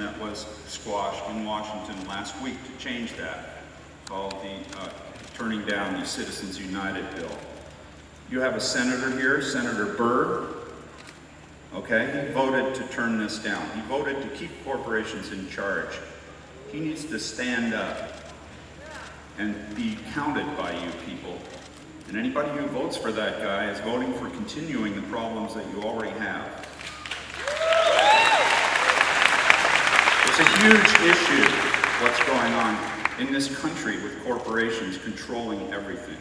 that was squashed in Washington last week to change that, called the Turning Down the Citizens United bill. You have a senator here, Senator Burr. Okay, he voted to turn this down. He voted to keep corporations in charge. He needs to stand up and be counted by you people. And anybody who votes for that guy is voting for continuing the problems that you already have. It's a huge issue what's going on in this country with corporations controlling everything.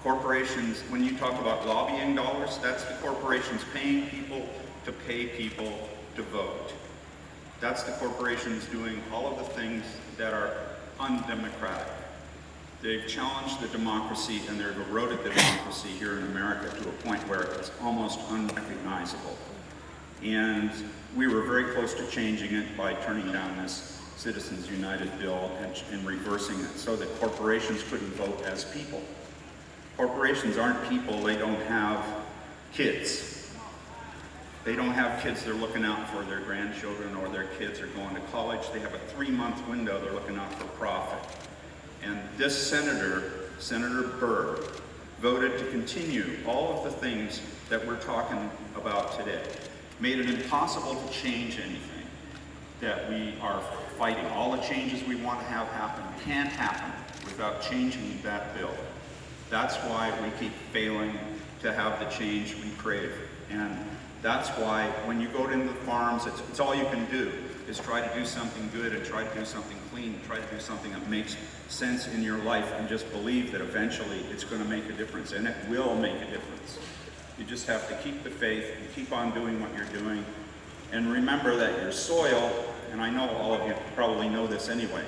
Corporations, when you talk about lobbying dollars, that's the corporations paying people to pay people to vote. That's the corporations doing all of the things that are undemocratic. They've challenged the democracy and they've eroded the democracy here in America to a point where it's almost unrecognizable. And we were very close to changing it by turning down this Citizens United bill and reversing it so that corporations couldn't vote as people. Corporations aren't people, they don't have kids. They don't have kids they're looking out for their grandchildren or their kids are going to college. They have a 3-month window they're looking out for profit. And this senator, Senator Burr, voted to continue all of the things that we're talking about today. Made it impossible to change anything that we are fighting. All the changes we want to have happen can't happen without changing that bill. That's why we keep failing to have the change we crave. And that's why when you go into the farms, it's all you can do is try to do something good and try to do something clean, and try to do something that makes sense in your life and just believe that eventually it's going to make a difference, and it will make a difference. You just have to keep the faith and keep on doing what you're doing. And remember that your soil, and I know all of you probably know this anyway,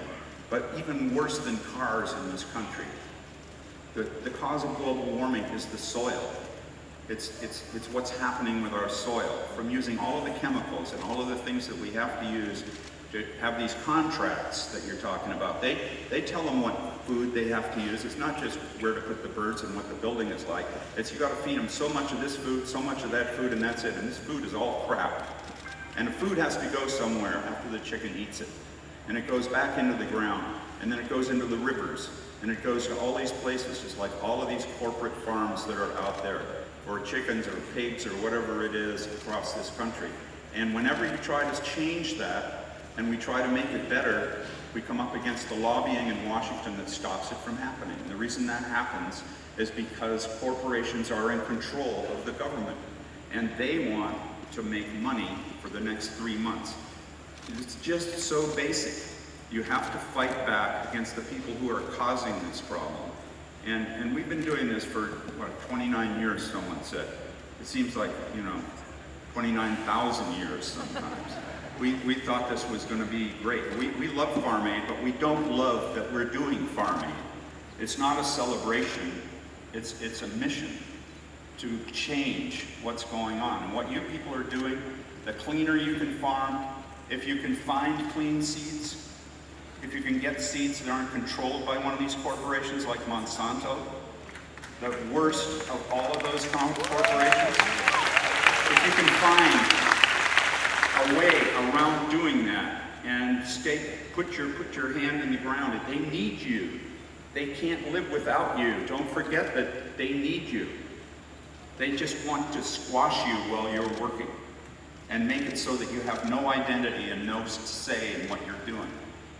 but even worse than cars in this country, the cause of global warming is the soil. It's what's happening with our soil. From using all of the chemicals and all of the things that we have to use to have these contracts that you're talking about. They tell them what food they have to use. It's not just where to put the birds and what the building is like. It's you got to feed them so much of this food, so much of that food, and that's it. And this food is all crap. And the food has to go somewhere after the chicken eats it. And it goes back into the ground. And then it goes into the rivers. And it goes to all these places, just like all of these corporate farms that are out there, or chickens or pigs or whatever it is across this country. And whenever you try to change that, and we try to make it better, we come up against the lobbying in Washington that stops it from happening. And the reason that happens is because corporations are in control of the government, and they want to make money for the next 3 months. It's just so basic. You have to fight back against the people who are causing this problem. And we've been doing this for, what, 29 years, someone said. It seems like, 29,000 years sometimes. We thought this was going to be great. We love Farm Aid, but we don't love that we're doing Farm Aid. It's not a celebration, it's a mission to change what's going on. And what you people are doing, the cleaner you can farm, if you can find clean seeds, if you can get seeds that aren't controlled by one of these corporations like Monsanto, the worst of all of those corporations, if you can find a way around doing that and put your hand in the ground, they need you. They can't live without you. Don't forget that they need you. They just want to squash you while you're working and make it so that you have no identity and no say in what you're doing.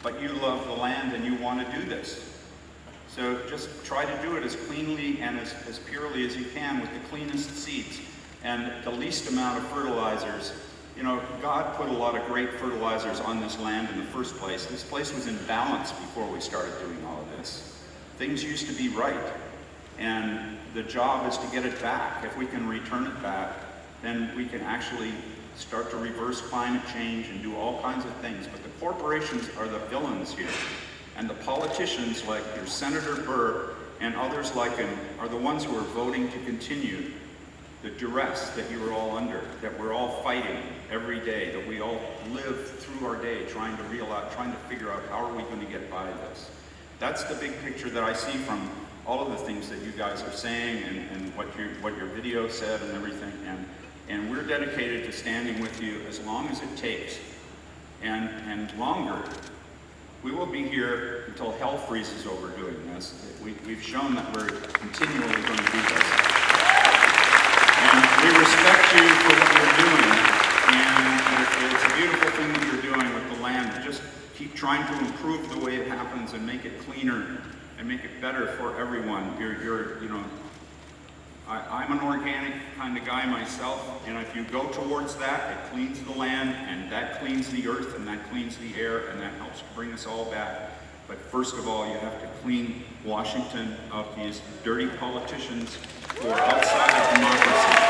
But you love the land and you want to do this. So just try to do it as cleanly and as purely as you can with the cleanest seeds and the least amount of fertilizers. God put a lot of great fertilizers on this land in the first place. This place was in balance before we started doing all of this. Things used to be right, and the job is to get it back. If we can return it back, then we can actually start to reverse climate change and do all kinds of things. But the corporations are the villains here. And the politicians like your Senator Burr and others like him are the ones who are voting to continue the duress that you are all under, that we're all fighting every day, that we all live through our day trying to figure out how are we going to get by this. That's the big picture that I see from all of the things that you guys are saying and what your video said and everything. And we're dedicated to standing with you as long as it takes and longer. We will be here until hell freezes over doing this. We've shown that we're continually going to do this. And we respect you for what you're doing, and it's a beautiful thing that you're doing with the land. Just keep trying to improve the way it happens and make it cleaner and make it better for everyone. I'm an organic kind of guy myself, and if you go towards that, it cleans the land, and that cleans the earth, and that cleans the air, and that helps bring us all back. But first of all, you have to clean Washington of these dirty politicians who are outside of democracy.